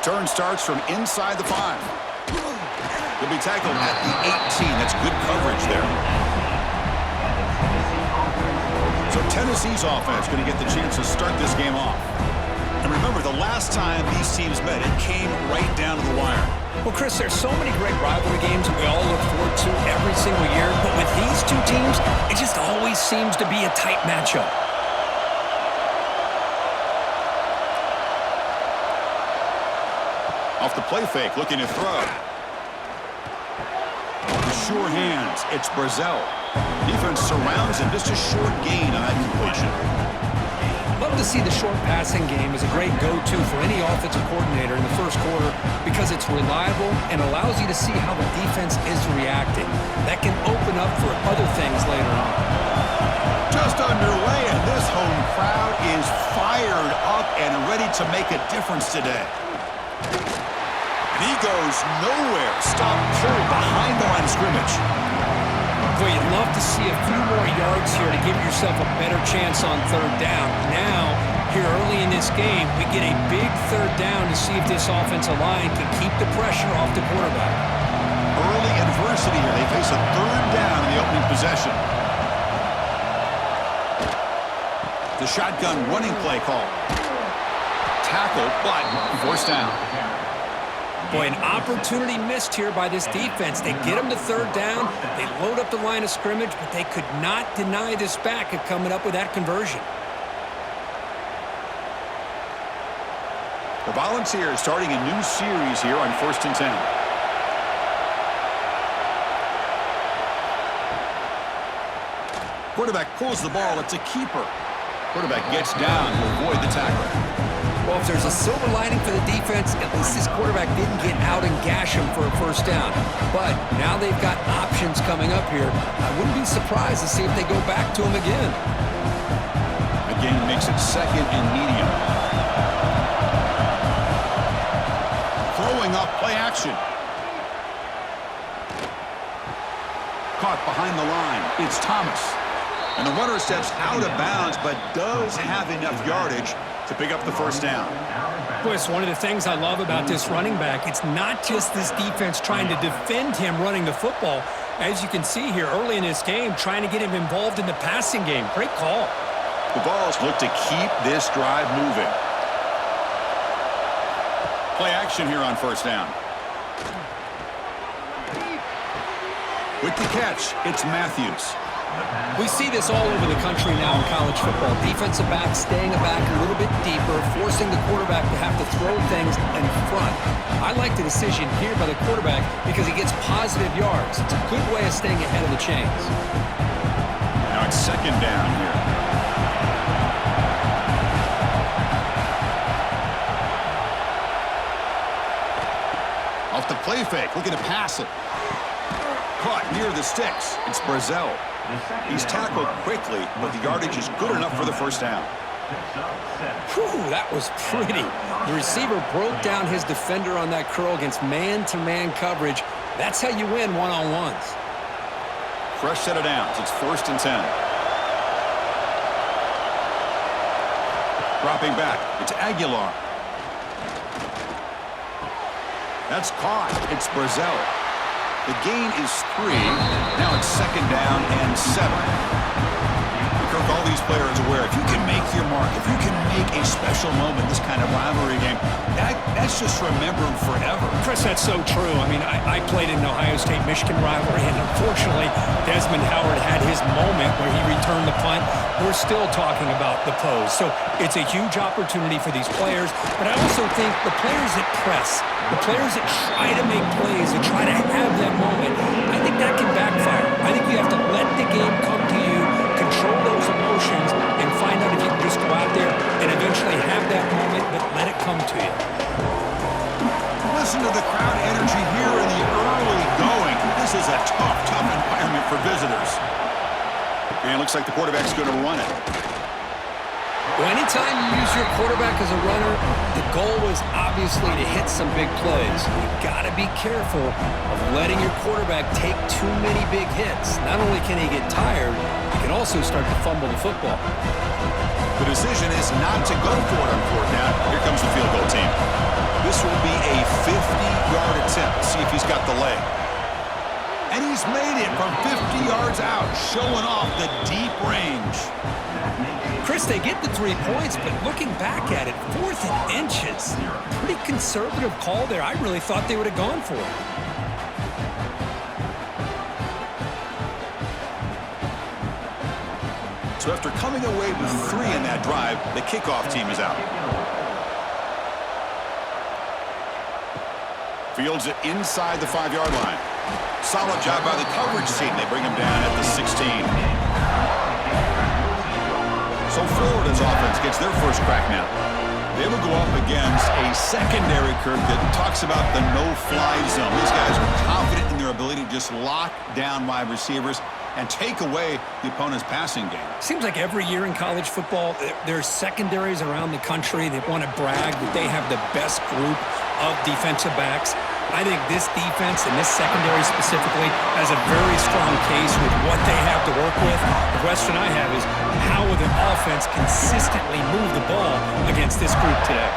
Return starts from inside the 5. He'll be tackled at the 18. That's good coverage there. So Tennessee's offense going to get the chance to start this game off. And remember, the last time these teams met, it came right down to the wire. Well, Chris, there's so many great rivalry games that we all look forward to every single year. But with these two teams, it just always seems to be a tight matchup. Off the play fake, looking to throw. The sure hands, it's Brazzell. Defense surrounds him, just a short gain on that completion. Love to see the short passing game as a great go-to for any offensive coordinator in the first quarter because it's reliable and allows you to see how the defense is reacting. That can open up for other things later on. Just underway, and this home crowd is fired up and ready to make a difference today. And he goes nowhere. Stop pull behind the line of scrimmage. Boy, you'd love to see a few more yards here to give yourself a better chance on third down. Now, here early in this game, we get a big third down to see if this offensive line can keep the pressure off the quarterback. Early adversity here. They face a third down in the opening possession. The shotgun running play call. Tackle, but forced down. Boy, an opportunity missed here by this defense. They get them to third down. They load up the line of scrimmage, but they could not deny this back of coming up with that conversion. The Volunteers starting a new series here on 1st and 10. Quarterback pulls the ball. It's a keeper. Quarterback gets down to avoid the tackle. Well, if there's a silver lining for the defense, at least this quarterback didn't get out and gash him for a first down. But now they've got options coming up here. I wouldn't be surprised to see if they go back to him again. Again, makes it second and medium. Throwing up, play action. Caught behind the line. It's Thomas. And the runner steps out of bounds, but does have enough yardage to pick up the first down. Boy, it's one of the things I love about this running back. It's not just this defense trying to defend him running the football. As you can see here early in this game, trying to get him involved in the passing game. Great call. The Vols look to keep this drive moving. Play action here on first down. With the catch, it's Matthews. We see this all over the country now in college football. Defensive backs staying back a little bit deeper, forcing the quarterback to have to throw things in front. I like the decision here by the quarterback because he gets positive yards. It's a good way of staying ahead of the chains. Now it's second down here. Off the play fake, looking to pass it. Caught near the sticks. It's Brazzell. He's tackled quickly, but the yardage is good enough for the first down. Whew, that was pretty. The receiver broke down his defender on that curl against man-to-man coverage. That's how you win one-on-ones. Fresh set of downs. It's 1st and 10. Dropping back. It's Aguilar. That's caught. It's Brazzell. The gain is 3. Now it's second down and 7. Kirk, all these players are aware, if you can make your mark, if you can make a special moment, this kind of rivalry game, that's just remembered forever. Chris, that's so true. I mean, I played in the Ohio State-Michigan rivalry, and unfortunately, Desmond Howard had his moment where he returned the punt. We're still talking about the pose. So it's a huge opportunity for these players, but I also think the players that press, the players that try to make plays, that try to have that moment, I think that can backfire. I think you have to let the game come to you, control those emotions, and find out if you can just go out there and eventually have that moment, but let it come to you. Listen to the crowd energy here in the early going. This is a tough environment for visitors. And it looks like the quarterback's going to run it. Well, anytime you use your quarterback as a runner, the goal is obviously to hit some big plays. You've got to be careful of letting your quarterback take too many big hits. Not only can he get tired, he can also start to fumble the football. The decision is not to go for it on 4th down. Here comes the field goal team. This will be a 50-yard attempt. Let's see if he's got the leg. And he's made it from 50 yards out, showing off the deep range. Chris, they get the 3 points, but looking back at it, 4th and inches. Pretty conservative call there. I really thought they would have gone for it. So after coming away with 3 in that drive, the kickoff team is out. Fields it inside the 5-yard line. Solid job by the coverage team. They bring him down at the 16. So Florida's offense gets their first crack now. They will go up against a secondary, Kirk, that talks about the no-fly zone. These guys are confident in their ability to just lock down wide receivers and take away the opponent's passing game. Seems like every year in college football, there's secondaries around the country that want to brag that they have the best group of defensive backs. I think this defense and this secondary specifically has a very strong case with what they have to work with. The question I have is, how will the offense consistently move the ball against this group today?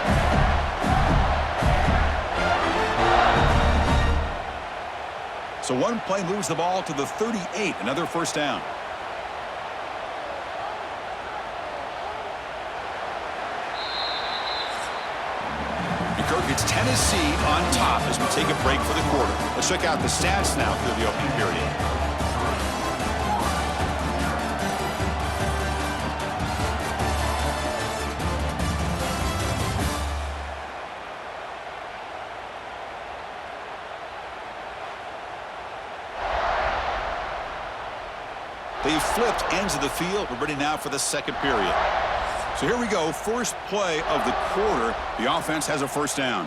So one play moves the ball to the 38, another first down. Kirk, it's Tennessee on top as we take a break for the quarter. Let's check out the stats now through the opening period. They've flipped ends of the field. We're ready now for the second period. So here we go, first play of the quarter. The offense has a first down.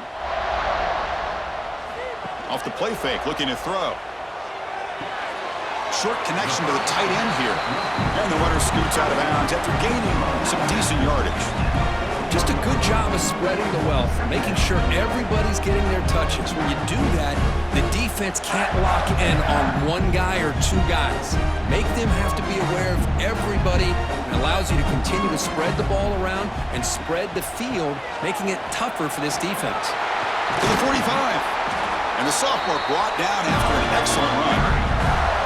Off the play fake, looking to throw. Short connection to the tight end here. And the runner scoots out of bounds after gaining some decent yardage. Just a good job of spreading the wealth, making sure everybody's getting their touches. When you do that, the defense can't lock in on one guy or 2 guys. Make them have to be aware of everybody, and allows you to continue to spread the ball around and spread the field, making it tougher for this defense. To the 45. And the sophomore brought down after an excellent run.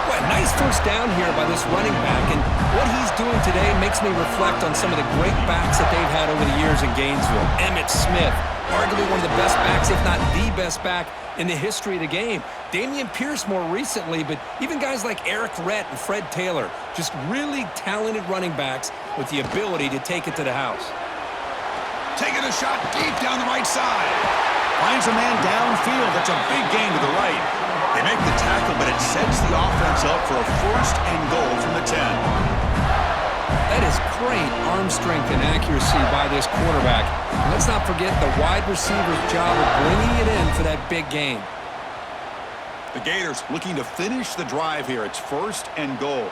Well, nice first down here by this running back, and what he's doing today makes me reflect on some of the great backs that they've had over the years in Gainesville. Emmitt Smith, arguably one of the best backs, if not the best back in the history of the game. Dameon Pierce more recently, but even guys like Eric Rhett and Fred Taylor, just really talented running backs with the ability to take it to the house. Taking a shot deep down the right side. Finds a man downfield. That's a big gain to the right. They make the tackle, but it sets the offense up for a first and goal from the 10. That is great arm strength and accuracy by this quarterback. And let's not forget the wide receiver's job of bringing it in for that big gain. The Gators looking to finish the drive here. It's first and goal.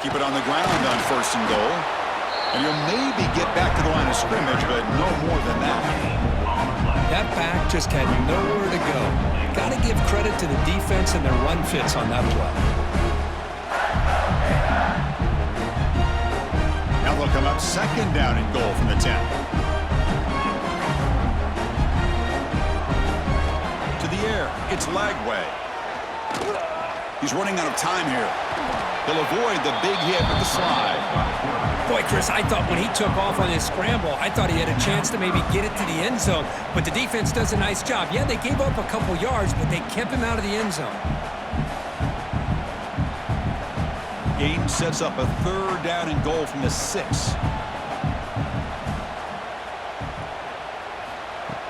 Keep it on the ground on first and goal. And you'll maybe get back to the line of scrimmage, but no more than that. That back just had nowhere to go. Got to give credit to the defense and their run fits on that play. Now they'll come up second down and goal from the 10. To the air, it's Lagway. He's running out of time here. He'll avoid the big hit with the slide. Boy, Chris, I thought when he took off on his scramble, I thought he had a chance to maybe get it to the end zone. But the defense does a nice job. Yeah, they gave up a couple yards, but they kept him out of the end zone. Game sets up a third down and goal from the 6.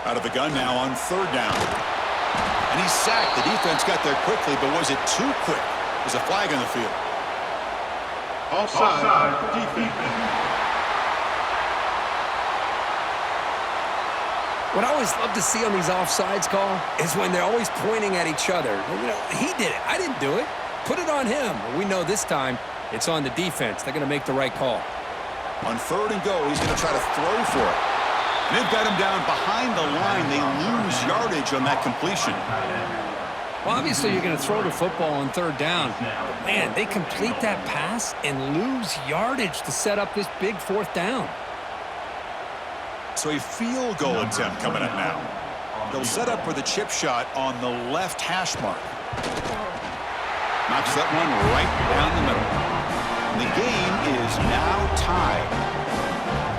Out of the gun now on third down. And he's sacked. The defense got there quickly, but was it too quick? There's a flag on the field. Offside defense. What I always love to see on these offsides call is when they're always pointing at each other. You know, he did it. I didn't do it. Put it on him. We know this time it's on the defense. They're going to make the right call. On third and goal, he's going to try to throw for it. And they've got him down behind the line. They lose yardage on that completion. Well, obviously, you're going to throw the football on third down. But, man, they complete that pass and lose yardage to set up this big fourth down. So a field goal attempt coming up now. They'll set up for the chip shot on the left hash mark. Knocks that one right down the middle. And the game is now tied.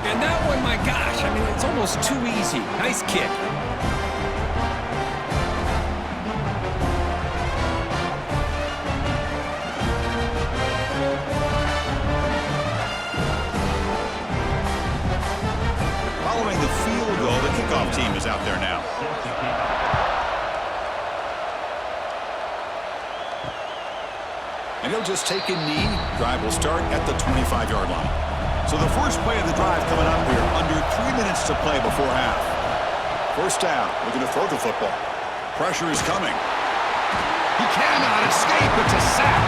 And that one, my gosh, I mean, it's almost too easy. Nice kick. Following the field goal, the kickoff team is out there now. And he'll just take a knee. Drive will start at the 25-yard line. So the first play of the drive coming up here, under 3 minutes to play before half. First down, looking to throw the football. Pressure is coming. He cannot escape. It's a sack.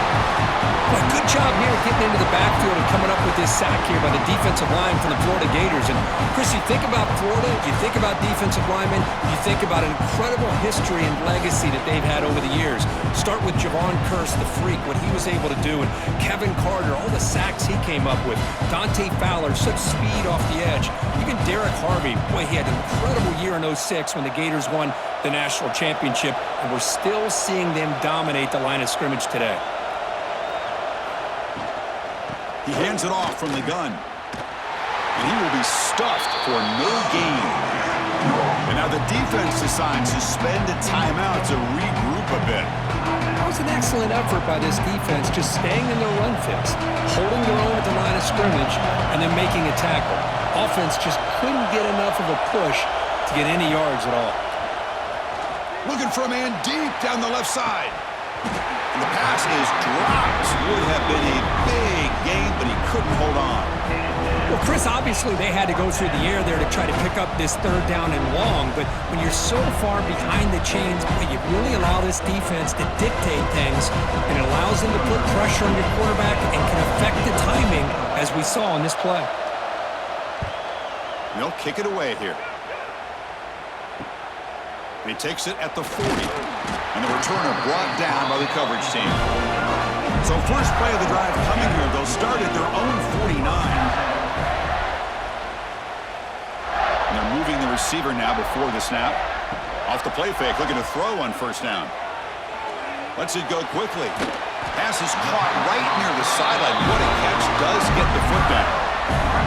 Well, good job here getting into the backfield and coming up with this sack here by the defensive line from the Florida Gators. And, Chris, you think about Florida, you think about defensive linemen, you think about an incredible history and legacy that they've had over the years. Start with Javon Kearse, the freak, what he was able to do, and Kevin Carter, all the sacks he came up with. Dante Fowler, such speed off the edge. Even Derek Harvey, boy, he had an incredible year in '06 when the Gators won the national championship, and we're still seeing them dominate the line of scrimmage today. He hands it off from the gun. And he will be stuffed for no gain. And now the defense decides to spend a timeout to regroup a bit. That was an excellent effort by this defense, just staying in their run fix, holding their own at the line of scrimmage, and then making a tackle. Offense just couldn't get enough of a push to get any yards at all. Looking for a man deep down the left side. And the pass is dropped. Would have been a big gain, but he couldn't hold on. Well, Chris, obviously they had to go through the air there to try to pick up this third down and long, but when you're so far behind the chains, you really allow this defense to dictate things, and it allows them to put pressure on your quarterback and can affect the timing, as we saw on this play. They'll kick it away here. He takes it at the 40. And the returner brought down by the coverage team. So first play of the drive coming here. They'll start at their own 49. And they're moving the receiver now before the snap. Off the play fake, looking to throw on first down. Lets it go quickly. Pass is caught right near the sideline. What a catch. Does get the foot down.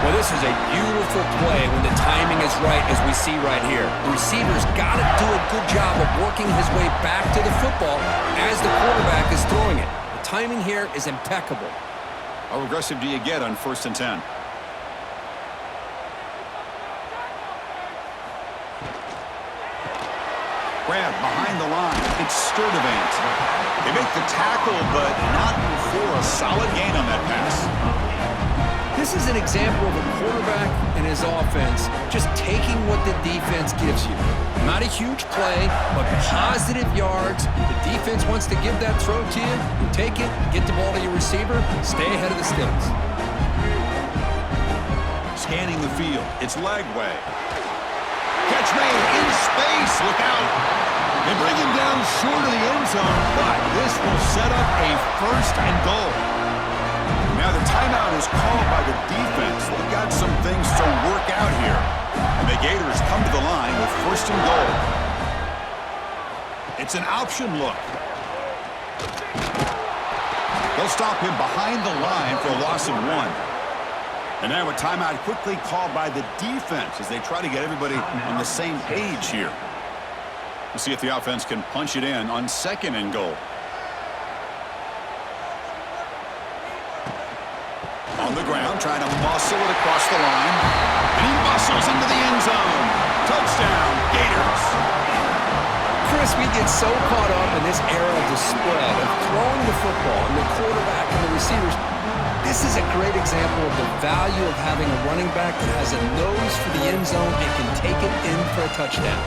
Well, this is a beautiful play when the timing is right, as we see right here. The receiver's got to do a good job of working his way back to the football as the quarterback is throwing it. The timing here is impeccable. How aggressive do you get on 1st and 10? Grab behind the line. It's Sturdivant. They make the tackle, but not for a solid gain on that pass. This is an example of a quarterback and his offense just taking what the defense gives you. Not a huge play, but positive yards. The defense wants to give that throw to you. You take it, get the ball to your receiver, stay ahead of the sticks. Scanning the field. It's Lagway. Catch made in space. Look out. They bring him down short of the end zone, but this will set up a 1st and goal. Now the timeout is called by the defense. They've got some things to work out here. And the Gators come to the line with 1st and goal. It's an option look. They'll stop him behind the line for a loss of 1. And now a timeout quickly called by the defense as they try to get everybody on the same page here. We'll see if the offense can punch it in on 2nd and goal. On the ground, trying to muscle it across the line. And he muscles into the end zone. Touchdown, Gators. Chris, we get so caught up in this era of the spread, of throwing the football and the quarterback and the receivers. This is a great example of the value of having a running back that has a nose for the end zone and can take it in for a touchdown.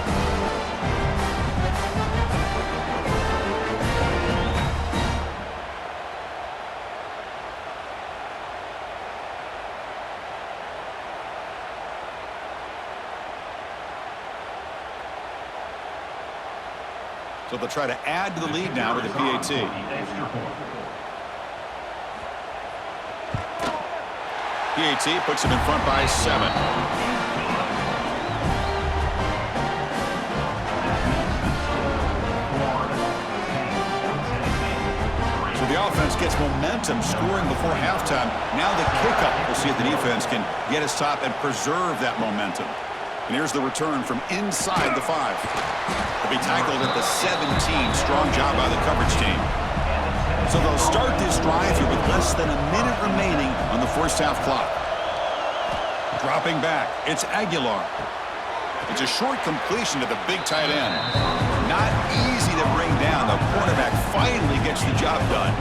So they'll try to add to the lead now with the PAT. PAT puts him in front by 7. So the offense gets momentum, scoring before halftime. Now the kickoff. We'll see if the defense can get a stop and preserve that momentum. And here's the return from inside the 5. They'll be tackled at the 17. Strong job by the coverage team. So they'll start this drive here with less than a minute remaining on the first half clock. Dropping back, it's Aguilar. It's a short completion to the big tight end. Not easy to bring down. The quarterback finally gets the job done.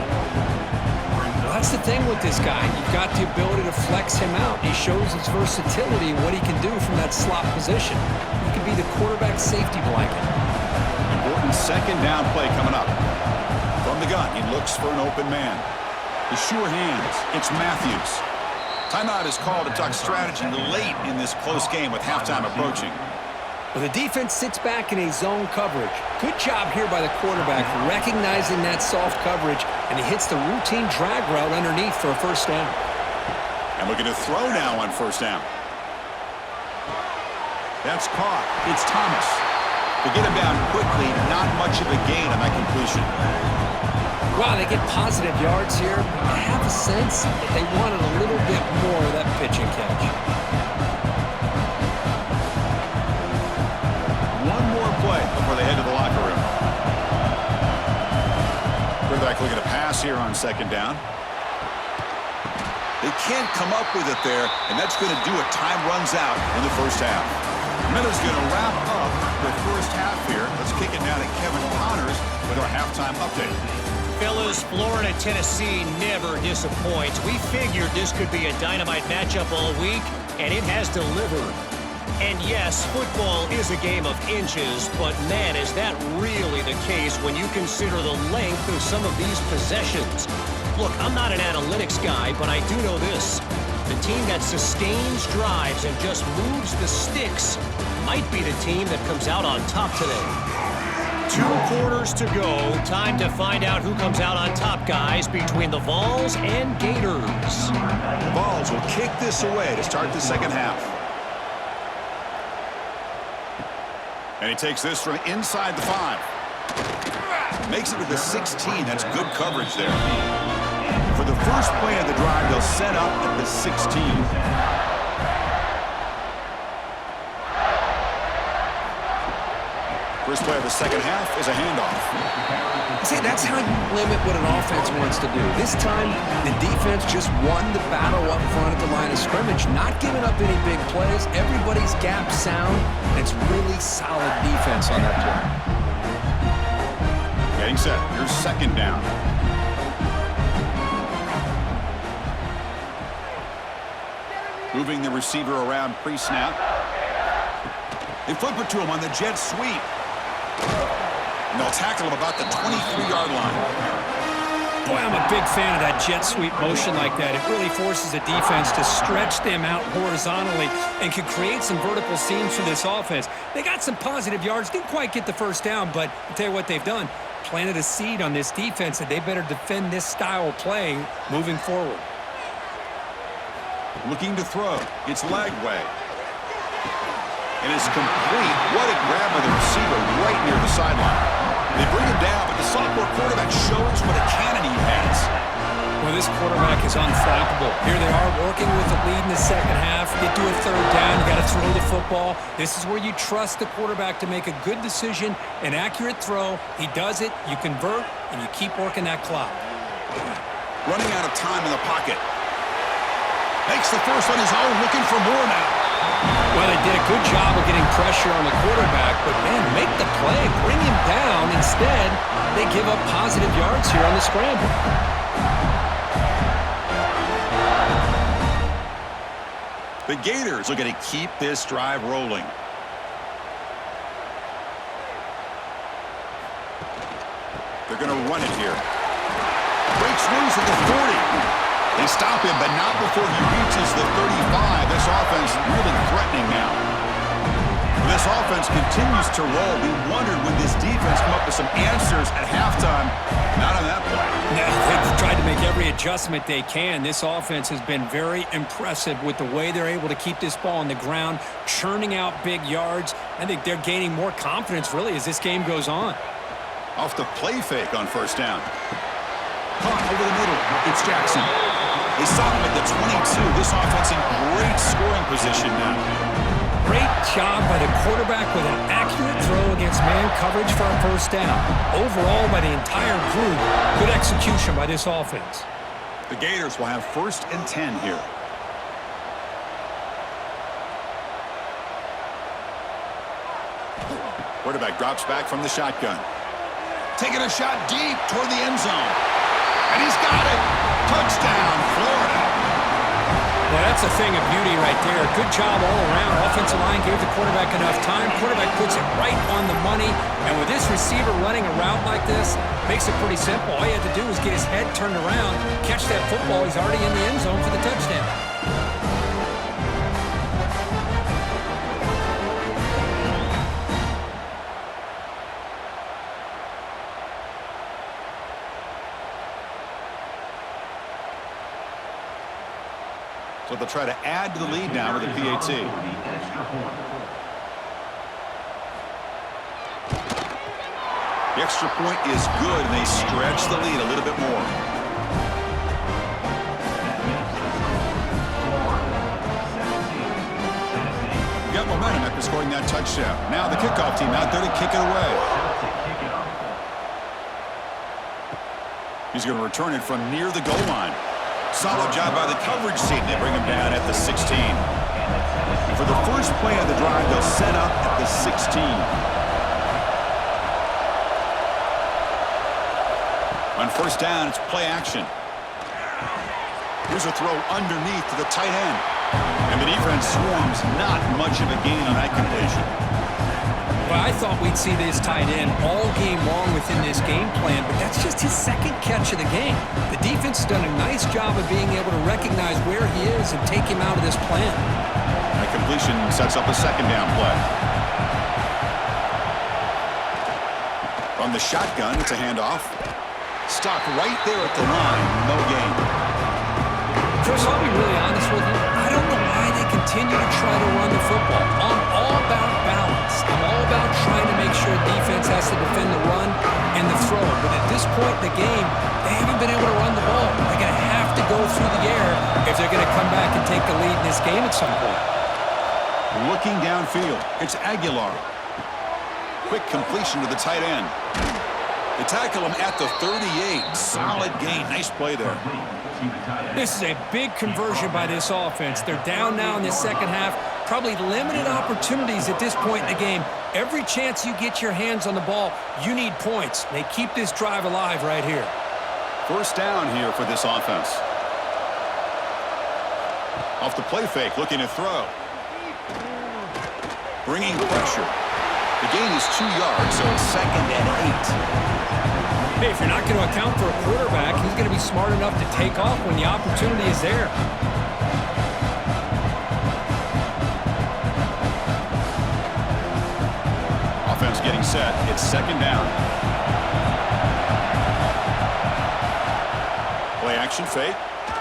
Well, that's the thing with this guy. You've got the ability to flex him out. He shows his versatility and what he can do from that slot position. He can be the quarterback safety blanket. Important second down play coming up. From the gun, he looks for an open man. The sure hands, it's Matthews. Timeout is called to talk strategy late in this close game with halftime approaching. Well, the defense sits back in a zone coverage. Good job here by the quarterback recognizing that soft coverage, and he hits the routine drag route underneath for a first down. And looking to throw now on first down. That's caught. It's Thomas. To get him down quickly, not much of a gain on that completion. Wow, they get positive yards here. I have a sense that they wanted a little bit more of that pitch and catch. One more play before they head to the locker room. Quarterback looking to pass here on second down. They can't come up with it there, and that's going to do it. Time runs out in the first half. Miller's going to wrap up the first half here. Let's kick it down to Kevin Connors with our halftime update. Fellas, Florida-Tennessee never disappoints. We figured this could be a dynamite matchup all week, and it has delivered. And yes, football is a game of inches, but man, is that really the case when you consider the length of some of these possessions. Look, I'm not an analytics guy, but I do know this. The team that sustains drives and just moves the sticks might be the team that comes out on top today. 2 quarters to go. Time to find out who comes out on top, guys, between the Vols and Gators. The Vols will kick this away to start the second half. And he takes this from inside the 5. Makes it to the 16. That's good coverage there. For the first play of the drive, they'll set up at the 16. First play of the second half is a handoff. See, that's how you limit what an offense wants to do. This time, the defense just won the battle up front at the line of scrimmage, not giving up any big plays. Everybody's gap sound. It's really solid defense on that play. Getting set. Here's second down. Moving the receiver around pre-snap. They flip it to him on the jet sweep. And they'll tackle him about the 23-yard line. Boy, I'm a big fan of that jet sweep motion like that. It really forces the defense to stretch them out horizontally and can create some vertical seams for this offense. They got some positive yards, didn't quite get the first down, but I'll tell you what they've done. Planted a seed on this defense that they better defend this style of play moving forward. Looking to throw. It's Lagway. And it's complete. What a grab by the receiver right near the sideline. They bring him down, but the sophomore quarterback shows what a cannon he has. Well, this quarterback is unflappable. Here they are working with the lead in the second half. Get to a third down. You got to throw the football. This is where you trust the quarterback to make a good decision, an accurate throw. He does it, you convert, and you keep working that clock. Running out of time in the pocket. Makes the first on his own, looking for more now. Well, they did a good job of getting pressure on the quarterback, but, man, make the play, bring him down. Instead, they give up positive yards here on the scramble. The Gators are going to keep this drive rolling. They're going to run it here. Breaks loose at the 40. They stop him, but not before he reaches the 35. This offense really threatening now. This offense continues to roll. We wondered would this defense come up with some answers at halftime. Not on that play. No, they've tried to make every adjustment they can. This offense has been very impressive with the way they're able to keep this ball on the ground, churning out big yards. I think they're gaining more confidence, really, as this game goes on. Off the play fake on first down. Caught over the middle. It's Jackson. They saw him at the 22. This offense in great scoring position now. Great job by the quarterback with an accurate throw against man coverage for a first down. Overall, by the entire group, good execution by this offense. The Gators will have 1st and 10 here. Quarterback drops back from the shotgun. Taking a shot deep toward the end zone. And he's got it. Touchdown, Florida. Well, that's a thing of beauty right there. Good job all around. Offensive line gave the quarterback enough time. Quarterback puts it right on the money. And with this receiver running a route like this, makes it pretty simple. All you had to do was get his head turned around, catch that football. He's already in the end zone for the touchdown. So they'll try to add to the lead now with a PAT. The extra point is good, and they stretch the lead a little bit more. Got momentum after scoring that touchdown. Now the kickoff team out there to kick it away. He's going to return it from near the goal line. Solid job by the coverage team. They bring him down at the 16. And for the first play of the drive, they'll set up at the 16. On first down, it's play action. Here's a throw underneath to the tight end. And the defense swarms. Not much of a gain on that completion. Well, I thought we'd see this tight end all game long within this game plan, but that's just his second catch of the game. The defense has done a nice job of being able to recognize where he is and take him out of this plan. That completion sets up a second down play. From the shotgun, it's a handoff. Stopped right there at the line. No gain. Chris, I'll be really honest with you. I don't know why they continue to try to run the football. I'm all about balance. I'm all about trying to make sure defense has to defend the run and the throw. But at this point in the game, they haven't been able to run the ball. They're going to have to go through the air if they're going to come back and take the lead in this game at some point. Looking downfield, it's Aguilar. Quick completion to the tight end. They tackle him at the 38. Solid gain. Nice play there. This is a big conversion by this offense. They're down now in the second half. Probably limited opportunities at this point in the game. Every chance you get your hands on the ball, you need points. They keep this drive alive right here. First down here for this offense. Off the play fake, looking to throw. Bringing pressure. The gain is 2 yards, so it's 2nd and 8. Hey, if you're not going to account for a quarterback, he's going to be smart enough to take off when the opportunity is there. Offense getting set. It's 2nd down. Play action fake.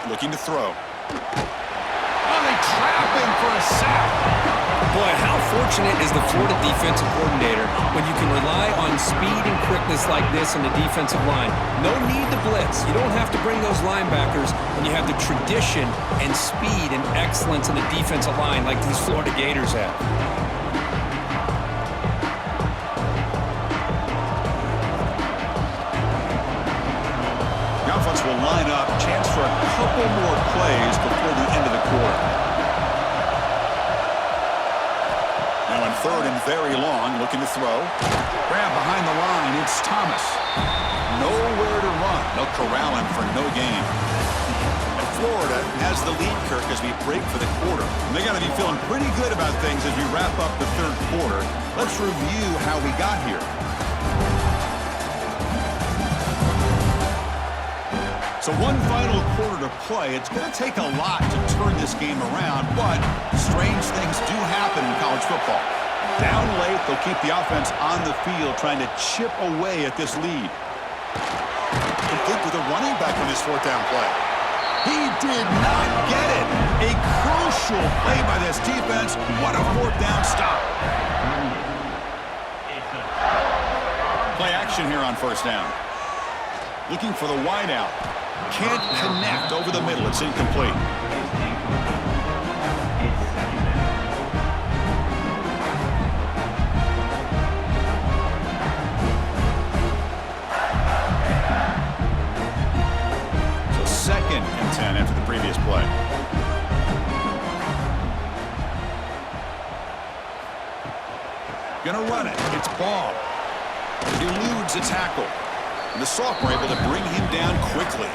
Looking to throw. Oh, they trap him for a sack. Boy, how fortunate is the Florida defensive coordinator when you can rely on speed and quickness like this on the defensive line. No need to blitz. You don't have to bring those linebackers when you have the tradition and speed and excellence in the defensive line like these Florida Gators have. The offense will line up. Chance for a couple more plays before the end of the quarter. Now in 3rd and very long, looking to throw. Grab behind the line, it's Thomas. Nowhere to run. They'll corral him for no gain. And Florida has the lead, Kirk, as we break for the quarter. And they got to be feeling pretty good about things as we wrap up the 3rd quarter. Let's review how we got here. So one final quarter to play. It's going to take a lot to turn this game around, but strange things do happen in college football. Down late, they'll keep the offense on the field trying to chip away at this lead. Complete with a running back on this fourth down play. He did not get it. A crucial play by this defense. What a fourth down stop. Play action here on first down. Looking for the wide out. Can't connect over the middle. It's incomplete. So 2nd and 10 after the previous play. Gonna run it. It's Ball. Eludes a tackle. And the Sophomore able to bring him down quickly.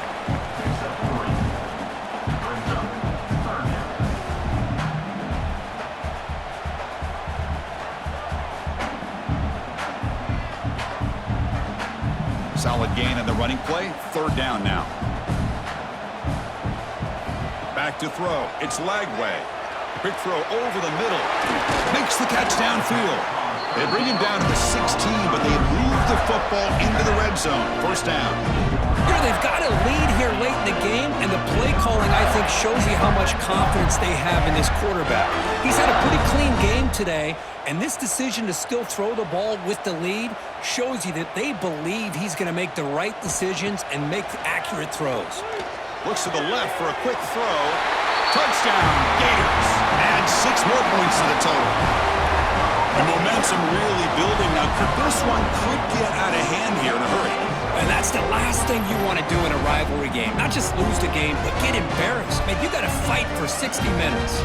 Solid gain on the running play. 3rd down now. Back to throw. It's Lagway. Quick throw over the middle. Makes the catch downfield. They bring him down to the 16, but they move the football into the red zone. First down. You know, they've got a lead here late in the game, and the play calling, I think, shows you how much confidence they have in this quarterback. He's had a pretty clean game today, and this decision to still throw the ball with the lead shows you that they believe he's going to make the right decisions and make accurate throws. Looks to the left for a quick throw. Touchdown, Gators. Add 6 more points to the total. The momentum really building now. This one could get out of hand here in a hurry. And that's the last thing you want to do in a rivalry game. Not just lose the game, but get embarrassed. Man, you got to fight for 60 minutes.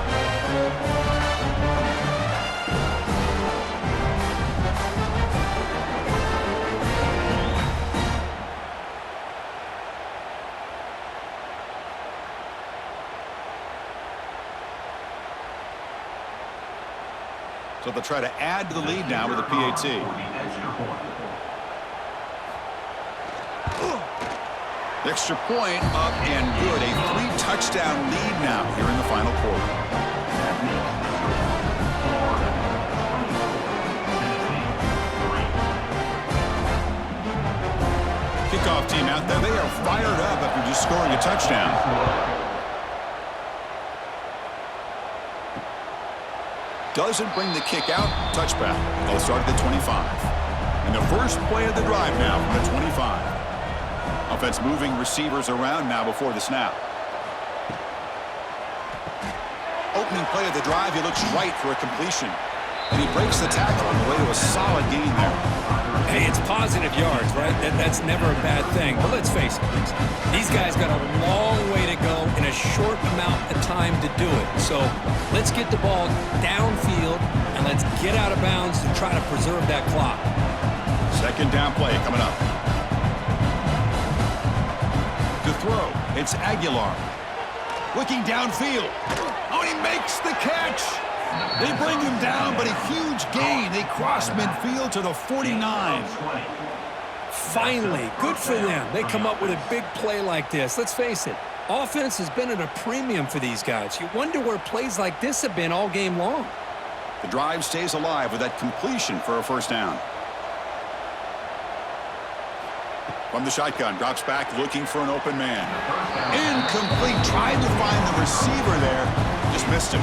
So they'll try to add to the lead now with a PAT. The extra point up and good. A 3-touchdown lead now here in the final quarter. Kickoff team out there. They are fired up after just scoring a touchdown. Doesn't bring the kick out. Touchback. They'll start at the 25. And the first play of the drive now from the 25. Offense moving receivers around now before the snap. Opening play of the drive, he looks right for a completion. And he breaks the tackle on the way to a solid gain there. Hey, it's positive yards, right? That's never a bad thing. But let's face it, these guys got a long way to go in a short amount of time to do it. So let's get the ball downfield and let's get out of bounds to try to preserve that clock. 2nd down play coming up. To throw, it's Aguilar. Looking downfield. Oh, he makes the catch. They bring him down, but a huge gain. They cross midfield to the 49. Finally, good for them. They come up with a big play like this. Let's face it, offense has been at a premium for these guys. You wonder where plays like this have been all game long. The drive stays alive with that completion for a first down. From the shotgun, drops back, looking for an open man. Incomplete, tried to find the receiver there, just missed him.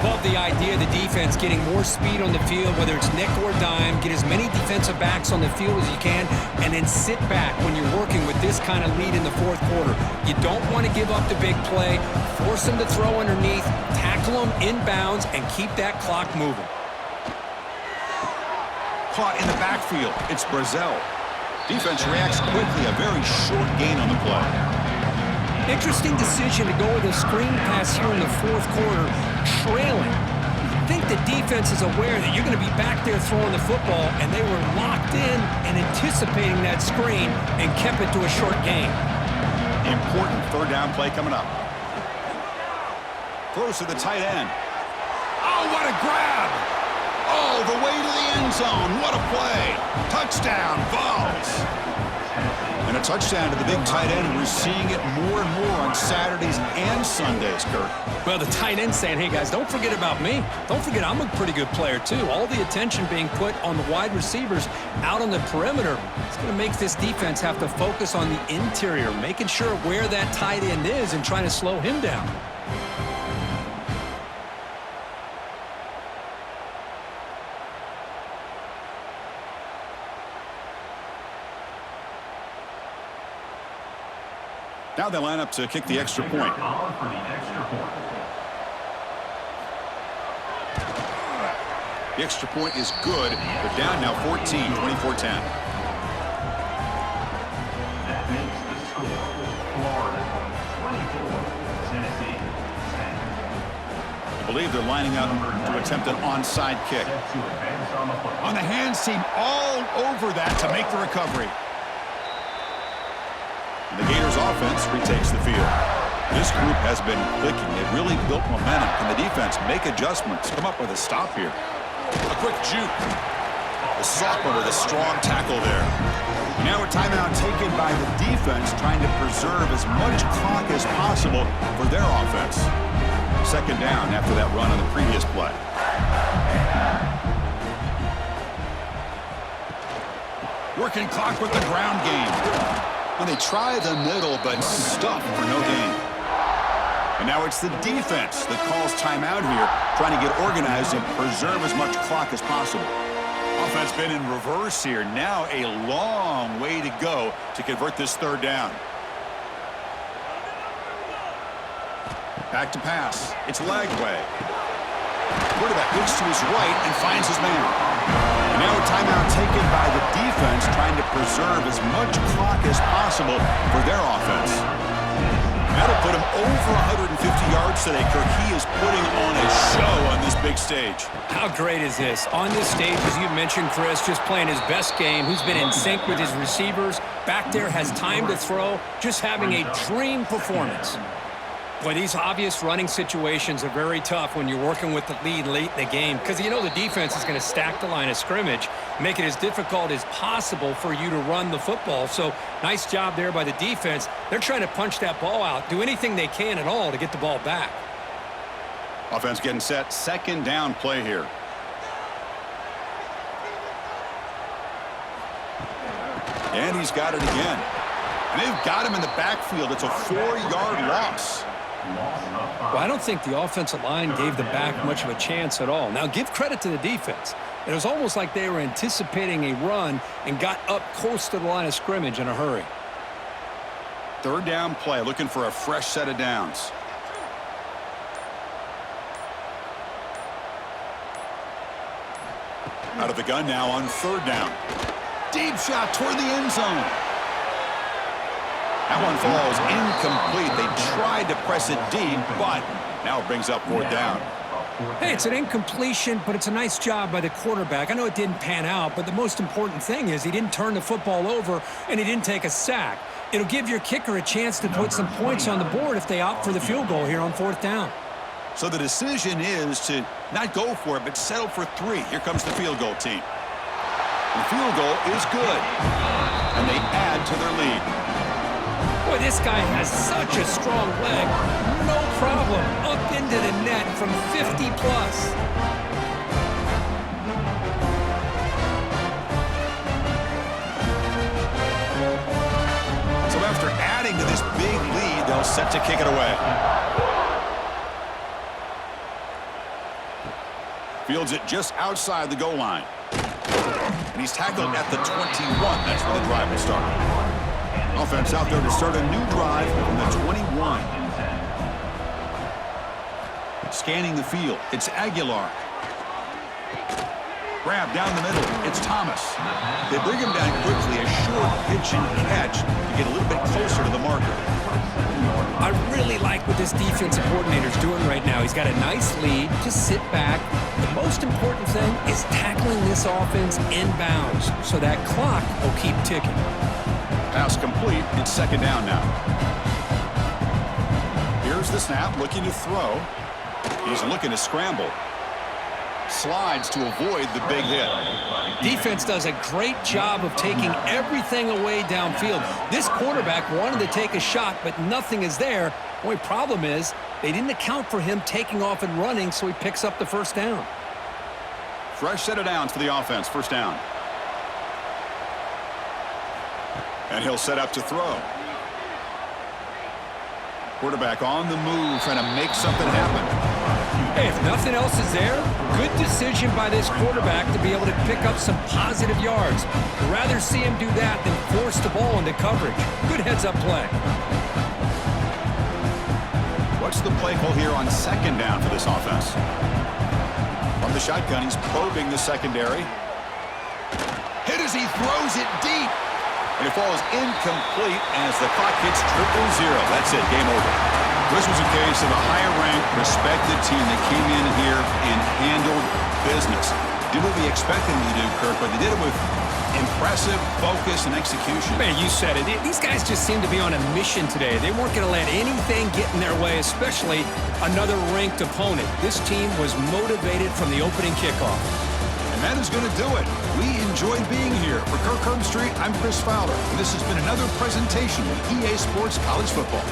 Love the idea of the defense getting more speed on the field, whether it's nickel or dime, get as many defensive backs on the field as you can, and then sit back when you're working with this kind of lead in the 4th quarter. You don't want to give up the big play, force them to throw underneath, tackle them inbounds, and keep that clock moving. Caught in the backfield, it's Brazzell. Defense reacts quickly, a very short gain on the play. Interesting decision to go with a screen pass here in the 4th quarter, trailing. I think the defense is aware that you're going to be back there throwing the football, and they were locked in and anticipating that screen and kept it to a short gain. Important 3rd down play coming up. Throws to the tight end. Oh, what a grab! Oh, the way to the end zone. What a play. Touchdown, Vols. And a touchdown to the big tight end, and we're seeing it more and more on Saturdays and Sundays, Kirk. Well, the tight end saying, hey, guys, don't forget about me. Don't forget I'm a pretty good player, too. All the attention being put on the wide receivers out on the perimeter. It's going to make this defense have to focus on the interior, making sure where that tight end is and trying to slow him down. Now they line up to kick the extra point. The extra point is good. They're down now 14, 24-10. That makes the score Florida 24, Tennessee 10. I believe they're lining up to attempt an onside kick. On the hands team, all over that to make the recovery. And the Gators offense retakes the field. This group has been clicking. They've really built momentum. Can the defense make adjustments? Come up with a stop here. A quick juke. The sophomore with a strong tackle there. Now a timeout taken by the defense, trying to preserve as much clock as possible for their offense. Second down after that run on the previous play. Working clock with the ground game. And they try the middle, but stuff for no gain. And now it's the defense that calls timeout here, trying to get organized and preserve as much clock as possible. Offense been in reverse here. Now a long way to go to convert this third down. Back to pass. It's Lagway. Quarterback looks to his right and finds his man. And now a timeout taken by the defense, trying to preserve as much clock as possible for their offense. That'll put him over 150 yards today, Kirk. He is putting on a show on this big stage. How great is this? On this stage, as you mentioned, Chris, just playing his best game. He's been in sync with his receivers. Back there, has time to throw. Just having a dream performance. Boy, these obvious running situations are very tough when you're working with the lead late in the game, because you know the defense is going to stack the line of scrimmage, make it as difficult as possible for you to run the football. So nice job there by the defense. They're trying to punch that ball out, do anything they can at all to get the ball back. Offense getting set. Second down play here. And he's got it again. And they've got him in the backfield. It's a 4-yard loss. Well, I don't think the offensive line gave the back much of a chance at all. Now, give credit to the defense. It was almost like they were anticipating a run and got up close to the line of scrimmage in a hurry. Third down play, looking for a fresh set of downs. Out of the gun now on third down. Deep shot toward the end zone. That one falls incomplete. They tried to press it deep, but now it brings up fourth down. Hey, it's an incompletion, but it's a nice job by the quarterback. I know it didn't pan out, but the most important thing is he didn't turn the football over and he didn't take a sack. It'll give your kicker a chance to put some points on the board if they opt for the field goal here on fourth down. So the decision is to not go for it, but settle for 3. Here comes the field goal team. The field goal is good, and they add to their lead. Boy, this guy has such a strong leg. No problem. Up into the net from 50+. So after adding to this big lead, they'll set to kick it away. Fields it just outside the goal line. And he's tackled at the 21. That's where the drive will start. Offense out there to start a new drive from the 21. Scanning the field. It's Aguilar. Grab down the middle. It's Thomas. They bring him down quickly. A short pitch and catch to get a little bit closer to the marker. I really like what this defensive coordinator's doing right now. He's got a nice lead. Just sit back. The most important thing is tackling this offense inbounds so that clock will keep ticking. Pass complete. It's second down now. Here's the snap, looking to throw. He's looking to scramble. slides to avoid the big hit. Defense does a great job of taking everything away downfield. This quarterback wanted to take a shot, but nothing is there. The only problem is they didn't account for him taking off and running, so he picks up the first down. Fresh set of downs for the offense. First down. And he'll set up to throw. Quarterback on the move, trying to make something happen. Hey, if nothing else is there, good decision by this quarterback to be able to pick up some positive yards. I'd rather see him do that than force the ball into coverage. Good heads-up play. What's the play call here on second down for this offense? From the shotgun, he's probing the secondary. Hit as he throws it deep. And it falls incomplete as the clock hits 0-0. That's it, game over. This was a case of a higher-ranked, respected team that came in here and handled business. Did what we expected them to do, Kirk, but they did it with impressive focus and execution. Man, you said it. These guys just seem to be on a mission today. They weren't going to let anything get in their way, especially another ranked opponent. This team was motivated from the opening kickoff. And that is going to do it. We enjoyed being here. For Kirk Herbstreit, I'm Chris Fowler, and this has been another presentation of EA Sports College Football.